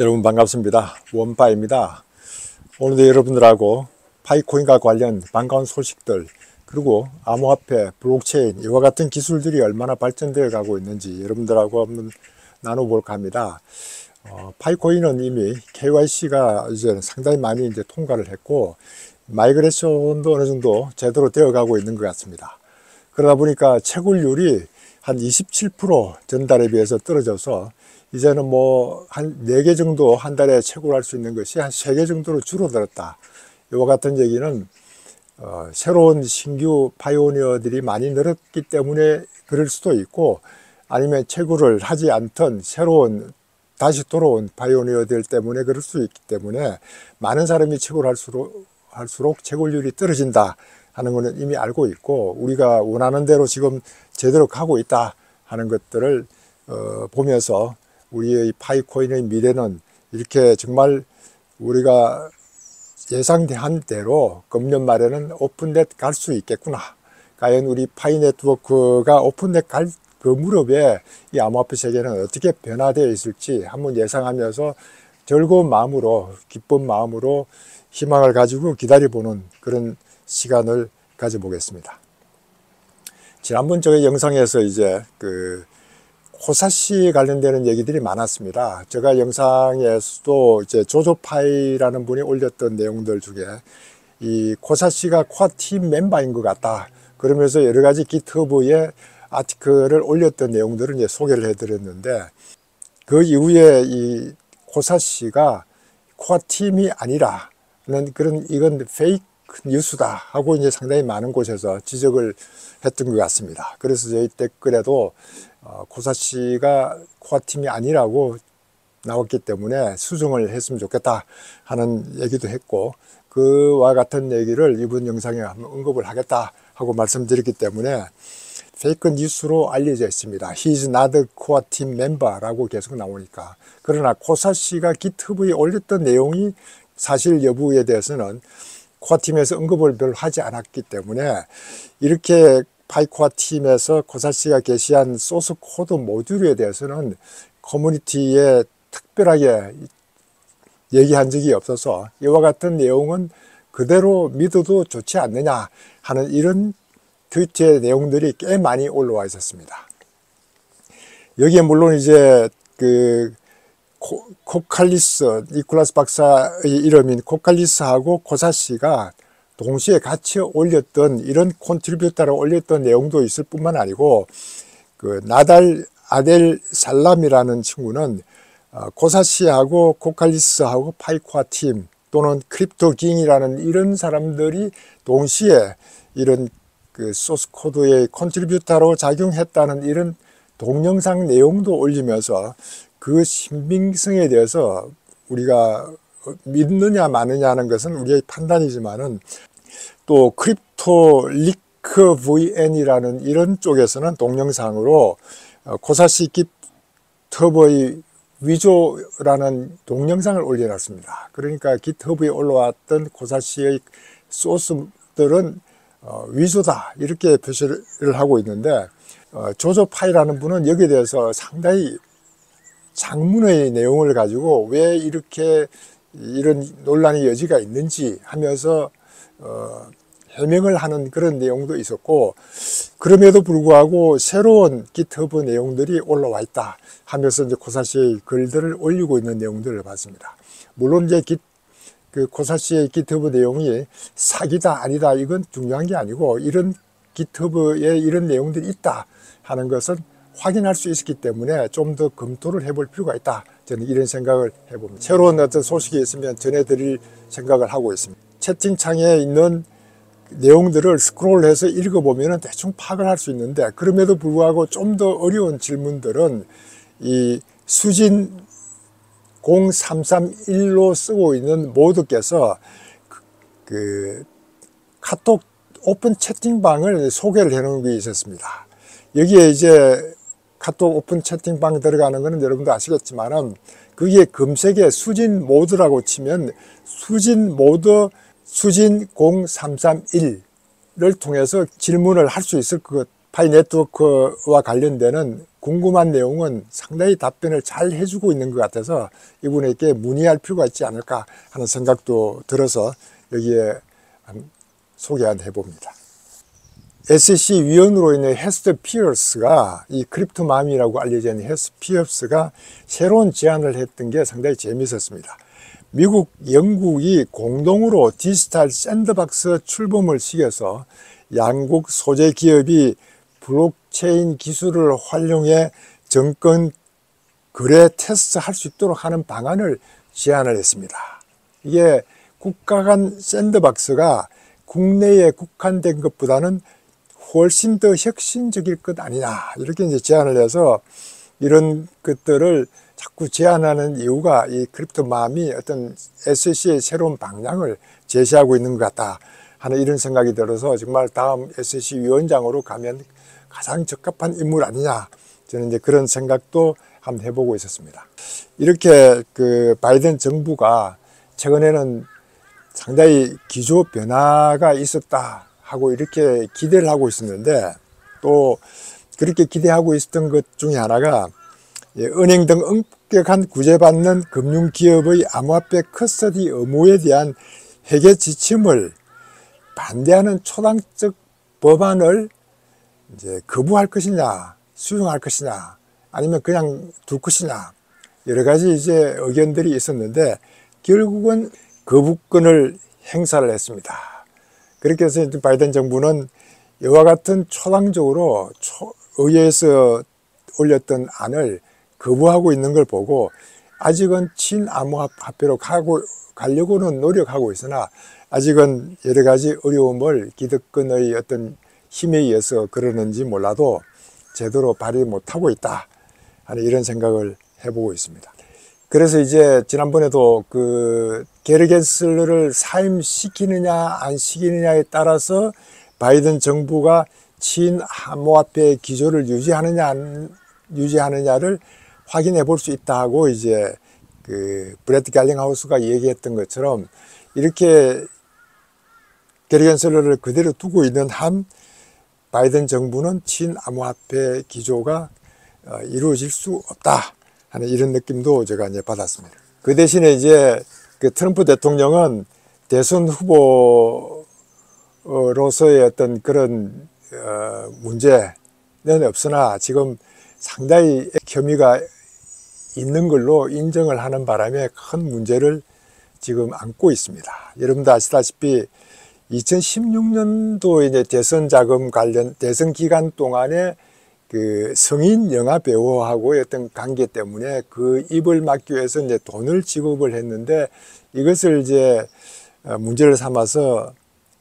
여러분 반갑습니다. 원파입니다. 오늘도 여러분들하고 파이코인과 관련 반가운 소식들, 그리고 암호화폐, 블록체인 이와 같은 기술들이 얼마나 발전되어 가고 있는지 여러분들하고 한번 나눠볼까 합니다. 파이코인은 이미 KYC가 이제 상당히 많이 이제 통과를 했고, 마이그레이션도 어느 정도 제대로 되어 가고 있는 것 같습니다. 그러다 보니까 채굴률이 한 27% 전달에 비해서 떨어져서 이제는 뭐 한 4개 정도 한 달에 채굴할 수 있는 것이 한 3개 정도로 줄어들었다. 이와 같은 얘기는 새로운 신규 파이오니어들이 많이 늘었기 때문에 그럴 수도 있고, 아니면 채굴을 하지 않던 새로운 다시 돌아온 파이오니어들 때문에 그럴 수 있기 때문에, 많은 사람이 채굴할수록 채굴률이 떨어진다 하는 것은 이미 알고 있고, 우리가 원하는 대로 지금 제대로 가고 있다 하는 것들을 보면서 우리의 파이코인의 미래는 이렇게 정말 우리가 예상한 대로 금년 말에는 오픈넷 갈 수 있겠구나. 과연 우리 파이 네트워크가 오픈넷 갈 그 무렵에 이 암호화폐 세계는 어떻게 변화되어 있을지 한번 예상하면서 즐거운 마음으로, 기쁜 마음으로 희망을 가지고 기다려보는 그런 시간을 가져보겠습니다. 지난번 저의 영상에서 이제 코사시 관련되는 얘기들이 많았습니다. 제가 영상에서도 이제 조조파이라는 분이 올렸던 내용들 중에 이 코사시가 코아팀 멤버인 것 같다, 그러면서 여러 가지 GitHub에 아티클을 올렸던 내용들을 이제 소개를 해드렸는데, 그 이후에 이 코사시가 코아팀이 아니라는 그런, 이건 페이크 뉴스다 하고 이제 상당히 많은 곳에서 지적을 했던 것 같습니다. 그래서 저희 댓글에도 코사시가 코아팀이 아니라고 나왔기 때문에 수정을 했으면 좋겠다 하는 얘기도 했고, 그와 같은 얘기를 이번 영상에 한번 언급을 하겠다 하고 말씀드렸기 때문에 페이크 뉴스로 알려져 있습니다. He's not a core team member라고 계속 나오니까. 그러나 코사시가 GitHub에 올렸던 내용이 사실 여부에 대해서는 코어팀에서 언급을 별로 하지 않았기 때문에, 이렇게 파이코어 팀에서 코사시가 게시한 소스 코드 모듈에 대해서는 커뮤니티에 특별하게 얘기한 적이 없어서 이와 같은 내용은 그대로 믿어도 좋지 않느냐 하는 이런 트위터의 내용들이 꽤 많이 올라와 있었습니다. 여기에 물론 이제 코칼리스, 니콜라스 박사의 이름인 코칼리스하고 코사시가 동시에 같이 올렸던, 이런 콘트리뷰터를 올렸던 내용도 있을 뿐만 아니고, 나달 아델 살람이라는 친구는 코사시하고 코칼리스하고 파이코아 팀 또는 크립토깅이라는 이런 사람들이 동시에 이런 소스 코드의 콘트리뷰터로 작용했다는 이런 동영상 내용도 올리면서 그 신빙성에 대해서 우리가 믿느냐 마느냐 하는 것은 우리의 판단이지만은, 또 크립토 리크 VN이라는 이런 쪽에서는 동영상으로 코사시 GitHub의 위조라는 동영상을 올려놨습니다. 그러니까 GitHub에 올라왔던 코사시의 소스들은 위조다 이렇게 표시를 하고 있는데, 조조파이라는 분은 여기에 대해서 상당히 장문의 내용을 가지고 왜 이렇게 이런 논란의 여지가 있는지 하면서 해명을 하는 그런 내용도 있었고, 그럼에도 불구하고 새로운 GitHub 내용들이 올라와 있다 하면서 이제 코사시의 글들을 올리고 있는 내용들을 봤습니다. 물론 이제 코사시의 GitHub 내용이 사기다 아니다 이건 중요한 게 아니고, 이런 GitHub에 이런 내용들이 있다 하는 것은 확인할 수 있었기 때문에 좀 더 검토를 해볼 필요가 있다, 저는 이런 생각을 해봅니다. 새로운 어떤 소식이 있으면 전해드릴 생각을 하고 있습니다. 채팅창에 있는 내용들을 스크롤해서 읽어보면 대충 파악을 할 수 있는데, 그럼에도 불구하고 좀 더 어려운 질문들은 이 수진 0331로 쓰고 있는 모두께서 카톡 오픈 채팅방을 소개를 해놓은 게 있었습니다. 여기에 이제 카톡 오픈 채팅방 들어가는 거는 여러분도 아시겠지만은, 거기에 검색에 수진 모드라고 치면 수진 모드 수진 0331을 통해서 질문을 할 수 있을 것 파이 네트워크와 관련되는 궁금한 내용은 상당히 답변을 잘 해주고 있는 것 같아서 이분에게 문의할 필요가 있지 않을까 하는 생각도 들어서 여기에 소개해 봅니다. SEC 위원으로 있는 헤스터 피어스가, 이 크립토맘이라고 알려져 있는 헤스터 피어스가 새로운 제안을 했던 게 상당히 재미있었습니다. 미국, 영국이 공동으로 디지털 샌드박스 출범을 시켜서 양국 소재 기업이 블록체인 기술을 활용해 정권 거래 테스트할 수 있도록 하는 방안을 제안을 했습니다. 이게 국가 간 샌드박스가 국내에 국한된 것보다는 훨씬 더 혁신적일 것 아니냐, 이렇게 이제 제안을 해서 이런 것들을 자꾸 제안하는 이유가 이 크립토맘이 어떤 SEC의 새로운 방향을 제시하고 있는 것 같다 하는 이런 생각이 들어서 정말 다음 SEC 위원장으로 가면 가장 적합한 인물 아니냐, 저는 이제 그런 생각도 한번 해보고 있었습니다. 이렇게 그 바이든 정부가 최근에는 상당히 기조 변화가 있었다 하고 이렇게 기대를 하고 있었는데, 또 그렇게 기대하고 있었던 것 중에 하나가 은행 등 엄격한 구제받는 금융기업의 암호화폐 커스터디 의무에 대한 회계 지침을 반대하는 초당적 법안을 이제 거부할 것이냐, 수용할 것이냐, 아니면 그냥 둘 것이냐, 여러 가지 이제 의견들이 있었는데 결국은 거부권을 행사를 했습니다. 그렇게 해서 바이든 정부는 이와 같은 초당적으로 의회에서 올렸던 안을 거부하고 있는 걸 보고 아직은 친암호화폐로 가려고는 노력하고 있으나 아직은 여러 가지 어려움을 기득권의 어떤 힘에 의해서 그러는지 몰라도 제대로 발휘 못하고 있다 하는 이런 생각을 해보고 있습니다. 그래서 이제 지난번에도 그 게리 겐슬러를 사임시키느냐 안 시키느냐에 따라서 바이든 정부가 친암호화폐 기조를 유지하느냐 안 유지하느냐를 확인해 볼 수 있다고 이제 그 브래드 갈링하우스가 얘기했던 것처럼 이렇게 게리 겐슬러를 그대로 두고 있는 한 바이든 정부는 친암호화폐 기조가 이루어질 수 없다 하는 이런 느낌도 제가 이제 받았습니다. 그 대신에 이제 그 트럼프 대통령은 대선 후보로서의 어떤 그런 문제는 없으나 지금 상당히 혐의가 있는 걸로 인정을 하는 바람에 큰 문제를 지금 안고 있습니다. 여러분도 아시다시피 2016년도 이제 대선 자금 관련 대선 기간 동안에 그 성인 영화 배우하고의 어떤 관계 때문에 그 입을 막기 위해서 이제 돈을 지급을 했는데 이것을 이제 문제를 삼아서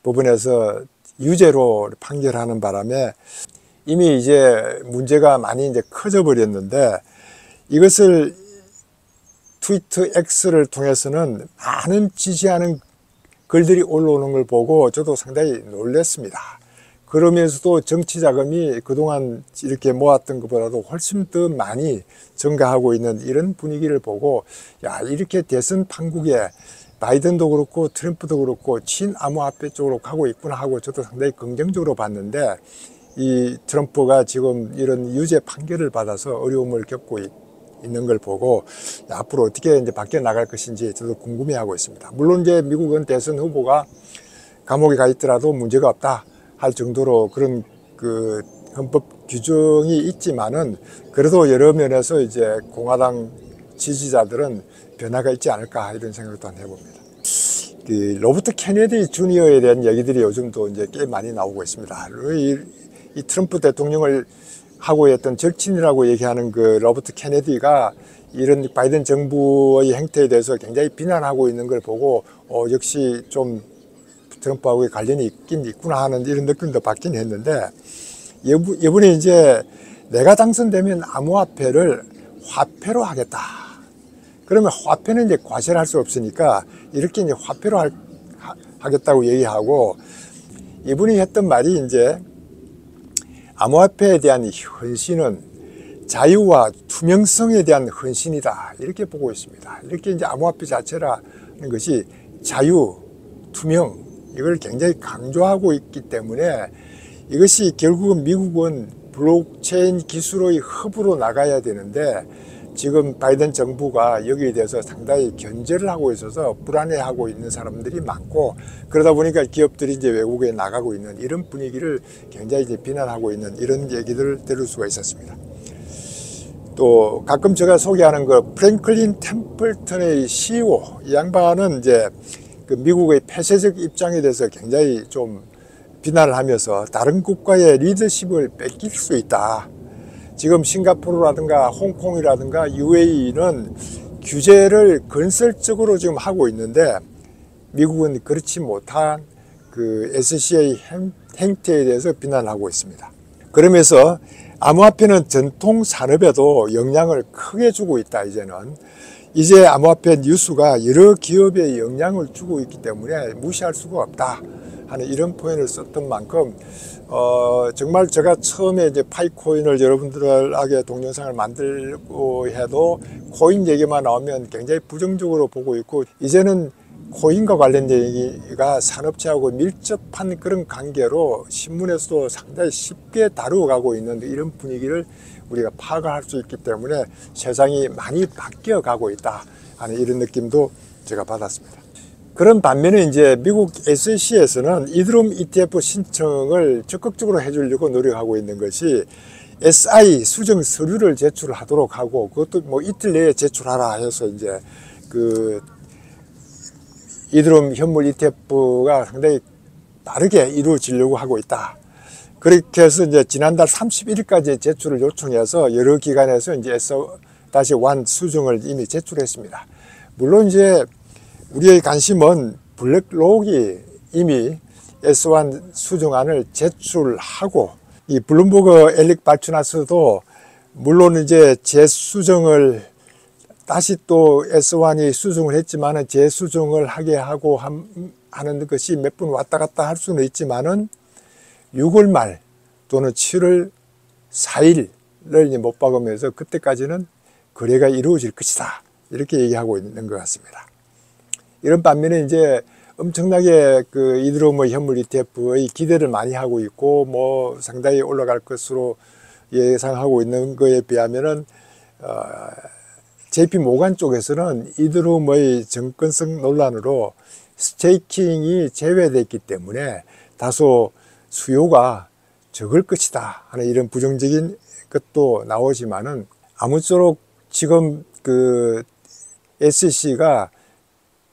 법원에서 유죄로 판결하는 바람에 이미 이제 문제가 많이 이제 커져 버렸는데 이것을 트위터 X를 통해서는 많은 지지하는 글들이 올라오는 걸 보고 저도 상당히 놀랐습니다. 그러면서도 정치 자금이 그동안 이렇게 모았던 것보다도 훨씬 더 많이 증가하고 있는 이런 분위기를 보고 야, 이렇게 대선 판국에 바이든도 그렇고 트럼프도 그렇고 친암호화폐 쪽으로 가고 있구나 하고 저도 상당히 긍정적으로 봤는데 이 트럼프가 지금 이런 유죄 판결을 받아서 어려움을 겪고 있는 걸 보고 앞으로 어떻게 이제 바뀌어 나갈 것인지 저도 궁금해하고 있습니다. 물론 이제 미국은 대선 후보가 감옥에 가 있더라도 문제가 없다 할 정도로 그런 그 헌법 규정이 있지만은 그래도 여러 면에서 이제 공화당 지지자들은 변화가 있지 않을까 이런 생각을 또한 해봅니다. 그 로버트 케네디 주니어에 대한 얘기들이 요즘도 이제 꽤 많이 나오고 있습니다. 이 트럼프 대통령을 하고 했던 절친이라고 얘기하는 그 로버트 케네디가 이런 바이든 정부의 행태에 대해서 굉장히 비난하고 있는 걸 보고 역시 좀 트럼프하고의 관련이 있긴 있구나 하는 이런 느낌도 받긴 했는데 이번에 이제 내가 당선되면 암호화폐를 화폐로 하겠다. 그러면 화폐는 이제 과세를 할 수 없으니까 이렇게 이제 화폐로 하겠다고 얘기하고 이분이 했던 말이 이제 암호화폐에 대한 헌신은 자유와 투명성에 대한 헌신이다. 이렇게 보고 있습니다. 이렇게 이제 암호화폐 자체라는 것이 자유, 투명, 이걸 굉장히 강조하고 있기 때문에 이것이 결국은 미국은 블록체인 기술의 허브로 나가야 되는데 지금 바이든 정부가 여기에 대해서 상당히 견제를 하고 있어서 불안해하고 있는 사람들이 많고, 그러다 보니까 기업들이 이제 외국에 나가고 있는 이런 분위기를 굉장히 이제 비난하고 있는 이런 얘기들을 들을 수가 있었습니다. 또 가끔 제가 소개하는 그 프랭클린 템플턴의 CEO, 이 양반은 이제 그 미국의 폐쇄적 입장에 대해서 굉장히 좀 비난을 하면서 다른 국가의 리더십을 뺏길 수 있다. 지금 싱가포르라든가 홍콩이라든가 UAE는 규제를 건설적으로 지금 하고 있는데 미국은 그렇지 못한 그 SC의 행태에 대해서 비난하고 있습니다. 그러면서 암호화폐는 전통 산업에도 영향을 크게 주고 있다. 이제 암호화폐 뉴스가 여러 기업에 영향을 주고 있기 때문에 무시할 수가 없다 하는 이런 표현을 썼던 만큼 정말 제가 처음에 이제 파이코인을 여러분들에게 동영상을 만들고 해도 코인 얘기만 나오면 굉장히 부정적으로 보고 있고, 이제는 코인과 관련된 얘기가 산업체하고 밀접한 그런 관계로 신문에서도 상당히 쉽게 다루어가고 있는 이런 분위기를 우리가 파악을 할 수 있기 때문에 세상이 많이 바뀌어가고 있다 하는 이런 느낌도 제가 받았습니다. 그런 반면에 이제 미국 SEC에서는 이더리움 ETF 신청을 적극적으로 해주려고 노력하고 있는 것이 SI 수정 서류를 제출하도록 하고, 그것도 뭐 이틀 내에 제출하라 해서 이제 그 이더리움 현물 ETF가 상당히 빠르게 이루어지려고 하고 있다. 그렇게 해서 이제 지난달 31일까지 제출을 요청해서 여러 기관에서 이제 S-1 수정을 이미 제출했습니다. 물론 이제 우리의 관심은 블랙록이 이미 S1 수정안을 제출하고, 이 블룸버그 엘릭 발추나스도 물론 이제 재수정을 다시 또 S1이 수정을 했지만은 재수정을 하게 하고 하는 것이 몇 번 왔다 갔다 할 수는 있지만은 6월 말 또는 7월 4일을 못 박으면서 그때까지는 거래가 이루어질 것이다. 이렇게 얘기하고 있는 것 같습니다. 이런 반면에 이제 엄청나게 그 이더리움 현물 ETF의 기대를 많이 하고 있고 뭐 상당히 올라갈 것으로 예상하고 있는 거에 비하면은 JP 모간 쪽에서는 이더리움의 정권성 논란으로 스테이킹이 제외됐기 때문에 다소 수요가 적을 것이다 하는 이런 부정적인 것도 나오지만은 아무쪼록 지금 그 SEC가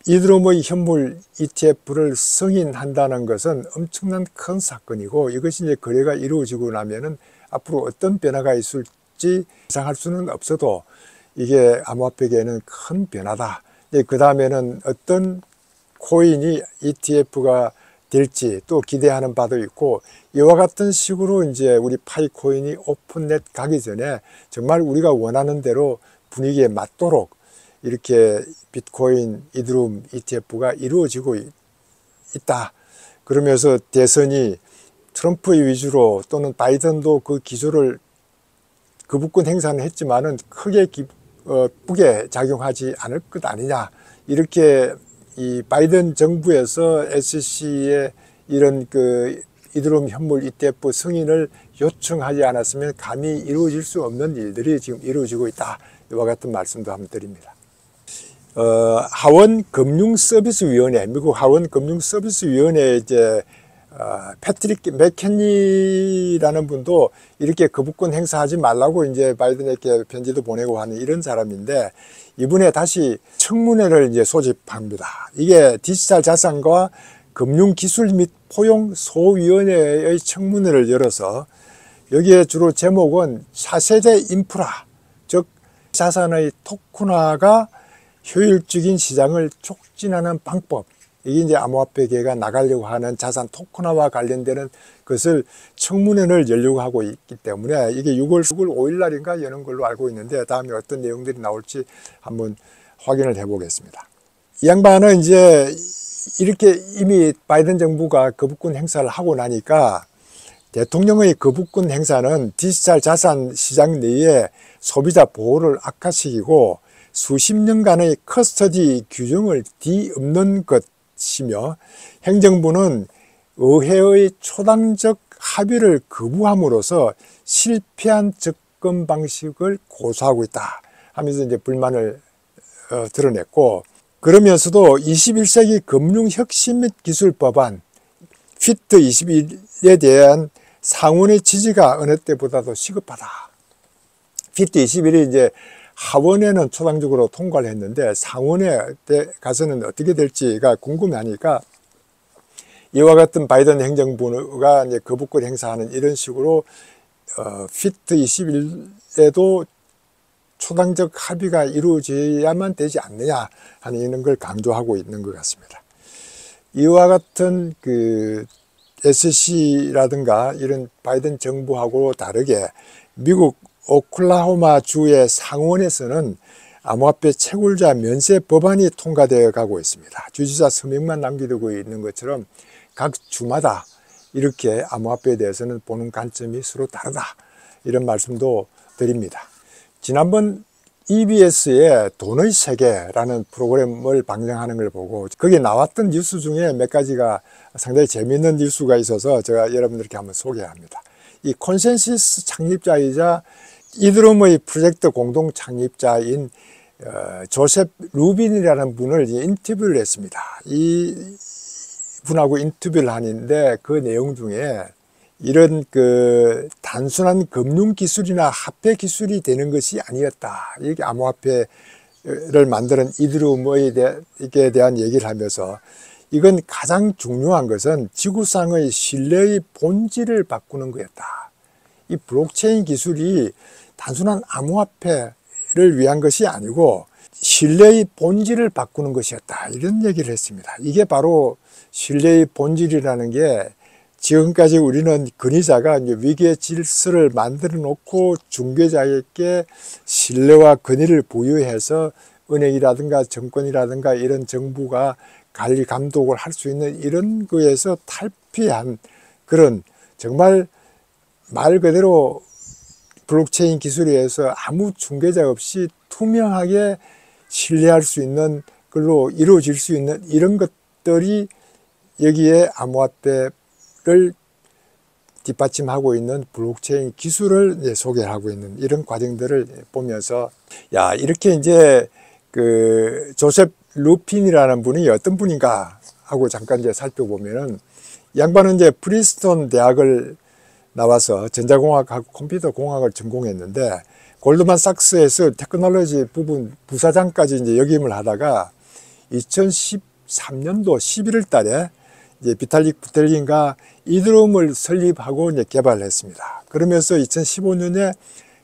이더리움의 현물 ETF를 승인한다는 것은 엄청난 큰 사건이고, 이것이 이제 거래가 이루어지고 나면은 앞으로 어떤 변화가 있을지 예상할 수는 없어도 이게 암호화폐계에는 큰 변화다. 그 다음에는 어떤 코인이 ETF가 될지 또 기대하는 바도 있고, 이와 같은 식으로 이제 우리 파이코인이 오픈넷 가기 전에 정말 우리가 원하는 대로 분위기에 맞도록 이렇게 비트코인, 이더리움 ETF가 이루어지고 있다. 그러면서 대선이 트럼프의 위주로 또는 바이든도 그 기조를 거부권 행사는 했지만은 크게 북에 작용하지 않을 것 아니냐. 이렇게 이 바이든 정부에서 SEC의 이런 그 이더리움 현물 ETF 승인을 요청하지 않았으면 감히 이루어질 수 없는 일들이 지금 이루어지고 있다. 이와 같은 말씀도 한번 드립니다. 하원금융서비스위원회, 미국 하원금융서비스위원회 이제 패트릭 맥켄리라는 분도 이렇게 거부권 행사하지 말라고 이제 바이든에게 편지도 보내고 하는 이런 사람인데, 이분에 다시 청문회를 이제 소집합니다. 이게 디지털 자산과 금융기술 및 포용 소위원회의 청문회를 열어서 여기에 주로 제목은 차세대 인프라, 즉 자산의 토큰화가 효율적인 시장을 촉진하는 방법, 이게 이제 암호화폐계가 나가려고 하는 자산 토큰화와 관련되는 것을 청문회를 열려고 하고 있기 때문에 이게 6월 5일 날인가 여는 걸로 알고 있는데, 다음에 어떤 내용들이 나올지 한번 확인을 해보겠습니다. 이 양반은 이제 이렇게 이미 바이든 정부가 거부권 행사를 하고 나니까 대통령의 거부권 행사는 디지털 자산 시장 내에 소비자 보호를 악화시키고 수십 년간의 커스터디 규정을 뒤엎는 것이며, 행정부는 의회의 초당적 합의를 거부함으로써 실패한 접근 방식을 고수하고 있다 하면서 이제 불만을 드러냈고, 그러면서도 21세기 금융혁신 및 기술 법안 피트 21에 대한 상원의 지지가 어느 때보다도 시급하다. 피트 21이 이제 하원에는 초당적으로 통과를 했는데 상원에 가서는 어떻게 될지가 궁금하니까 이와 같은 바이든 행정부가 이제 거부권 행사하는 이런 식으로 피트 21에도 초당적 합의가 이루어져야만 되지 않느냐 하는 이런 걸 강조하고 있는 것 같습니다. 이와 같은 그 SC라든가 이런 바이든 정부하고 다르게 미국 오클라호마 주의 상원에서는 암호화폐 채굴자 면세 법안이 통과되어 가고 있습니다. 주지사 서명만 남기고 있는 것처럼 각 주마다 이렇게 암호화폐에 대해서는 보는 관점이 서로 다르다, 이런 말씀도 드립니다. 지난번 EBS의 돈의 세계라는 프로그램을 방영하는 걸 보고 거기에 나왔던 뉴스 중에 몇 가지가 상당히 재미있는 뉴스가 있어서 제가 여러분들께 한번 소개합니다. 이 콘센시스 창립자이자 이드룸의 프로젝트 공동 창립자인 조셉 루빈이라는 분을 인터뷰를 했습니다. 이 분하고 인터뷰를 하는데 그 내용 중에 이런 그 단순한 금융 기술이나 화폐 기술이 되는 것이 아니었다, 이게 암호화폐를 만드는 이드룸에 대한 얘기를 하면서 이건 가장 중요한 것은 지구상의 신뢰의 본질을 바꾸는 거였다. 이 블록체인 기술이 단순한 암호화폐를 위한 것이 아니고 신뢰의 본질을 바꾸는 것이었다, 이런 얘기를 했습니다. 이게 바로 신뢰의 본질이라는 게 지금까지 우리는 권위자가 위기의 질서를 만들어 놓고 중개자에게 신뢰와 권위를 부여해서 은행이라든가 정권이라든가 이런 정부가 관리 감독을 할 수 있는 이런 거에서 탈피한 그런, 정말 말 그대로 블록체인 기술에 의해서 아무 중개자 없이 투명하게 신뢰할 수 있는 걸로 이루어질 수 있는 이런 것들이 여기에 암호화폐를 뒷받침하고 있는 블록체인 기술을 소개하고 있는 이런 과정들을 보면서, 야, 이렇게 이제 그 조셉 루핀이라는 분이 어떤 분인가 하고 잠깐 이제 살펴보면은, 양반은 이제 프린스턴 대학을 나와서 전자공학하고 컴퓨터공학을 전공했는데 골드만삭스에서 테크놀로지 부분 부사장까지 이제 역임을 하다가 2013년도 11월 달에 이제 비탈릭 부텔린과 이드룸을 설립하고 이제 개발을 했습니다. 그러면서 2015년에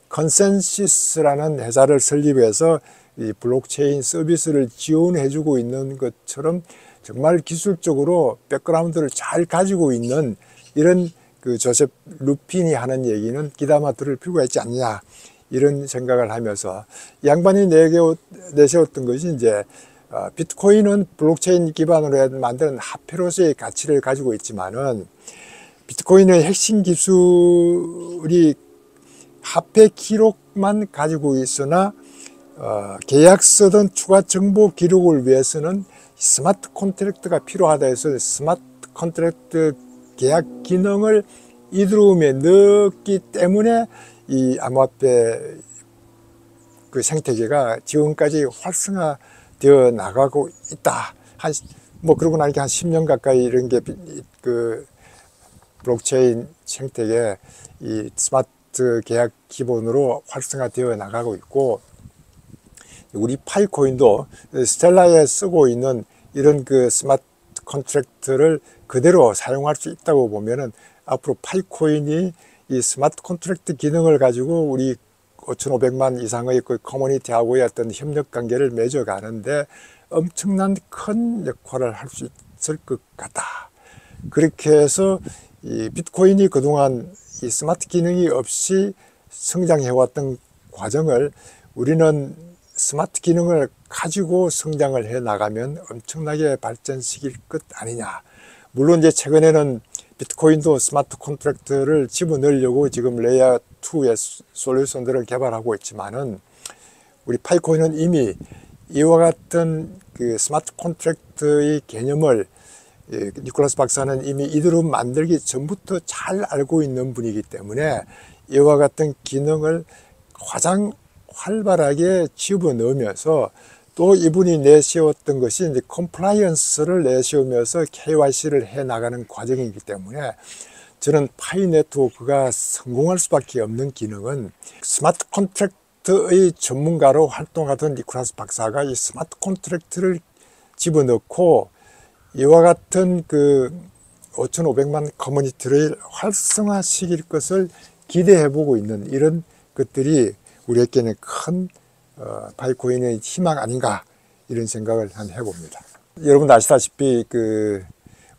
컨센시스라는 회사를 설립해서 이 블록체인 서비스를 지원해주고 있는 것처럼 정말 기술적으로 백그라운드를 잘 가지고 있는 이런 그 조셉 루핀이 하는 얘기는 귀담아 들을 필요가 있지 않냐, 이런 생각을 하면서 양반이 내세웠던 것이 이제 비트코인은 블록체인 기반으로 만드는 화폐로서의 가치를 가지고 있지만은 비트코인의 핵심 기술이 화폐 기록만 가지고 있으나 계약서든 추가 정보 기록을 위해서는 스마트 컨트랙트가 필요하다 해서 스마트 컨트랙트 계약 기능을 이드룸에 넣었기 때문에 이 암호화폐 그 생태계가 지금까지 활성화되어 나가고 있다. 그러고 나니까 한 10년 가까이 이런 게 그 블록체인 생태계 이 스마트 계약 기본으로 활성화되어 나가고 있고, 우리 파이코인도 스텔라에 쓰고 있는 이런 그 스마트 컨트랙트를 그대로 사용할 수 있다고 보면은 앞으로 파이코인이 이 스마트 컨트랙트 기능을 가지고 우리 5,500만 이상의 그 커뮤니티하고의 어떤 협력 관계를 맺어가는데 엄청난 큰 역할을 할 수 있을 것 같다. 그렇게 해서 이 비트코인이 그동안 이 스마트 기능이 없이 성장해왔던 과정을 우리는 스마트 기능을 가지고 성장을 해 나가면 엄청나게 발전시킬 것 아니냐. 물론 이제 최근에는 비트코인도 스마트 컨트랙트를 집어넣으려고 지금 레이어 2의 솔루션들을 개발하고 있지만은 우리 파이코인은 이미 이와 같은 그 스마트 컨트랙트의 개념을 니콜라스 박사는 이미 이드룸 만들기 전부터 잘 알고 있는 분이기 때문에 이와 같은 기능을 가장 활발하게 집어넣으면서 또 이분이 내세웠던 것이 이제 컴플라이언스를 내세우면서 KYC를 해 나가는 과정이기 때문에 저는 파이 네트워크가 성공할 수밖에 없는 기능은 스마트 컨트랙트의 전문가로 활동하던 니콜라스 박사가 이 스마트 컨트랙트를 집어넣고 이와 같은 그 5,500만 커뮤니티를 활성화시킬 것을 기대해 보고 있는 이런 것들이 우리에게는 큰 파이코인의 희망 아닌가 이런 생각을 한번 해봅니다. 여러분도 아시다시피 그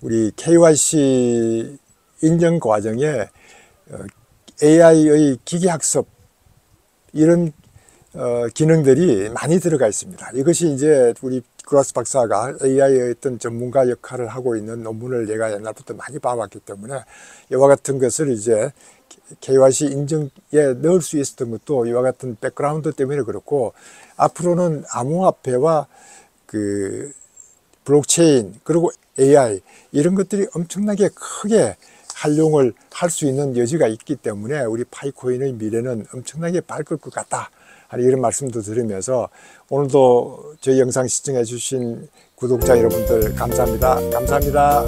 우리 KYC 인증 과정에 AI의 기계학습 이런 기능들이 많이 들어가 있습니다. 이것이 이제 우리 니콜라스 박사가 AI의 어떤 전문가 역할을 하고 있는 논문을 내가 옛날부터 많이 봐왔기 때문에 이와 같은 것을 이제 KYC 인증에 넣을 수 있었던 것도 이와 같은 백그라운드 때문에 그렇고, 앞으로는 암호화폐와 그 블록체인 그리고 AI 이런 것들이 엄청나게 크게 활용을 할 수 있는 여지가 있기 때문에 우리 파이코인의 미래는 엄청나게 밝을 것 같다 하는 이런 말씀도 드리면서, 오늘도 저희 영상 시청해 주신 구독자 여러분들 감사합니다. 감사합니다.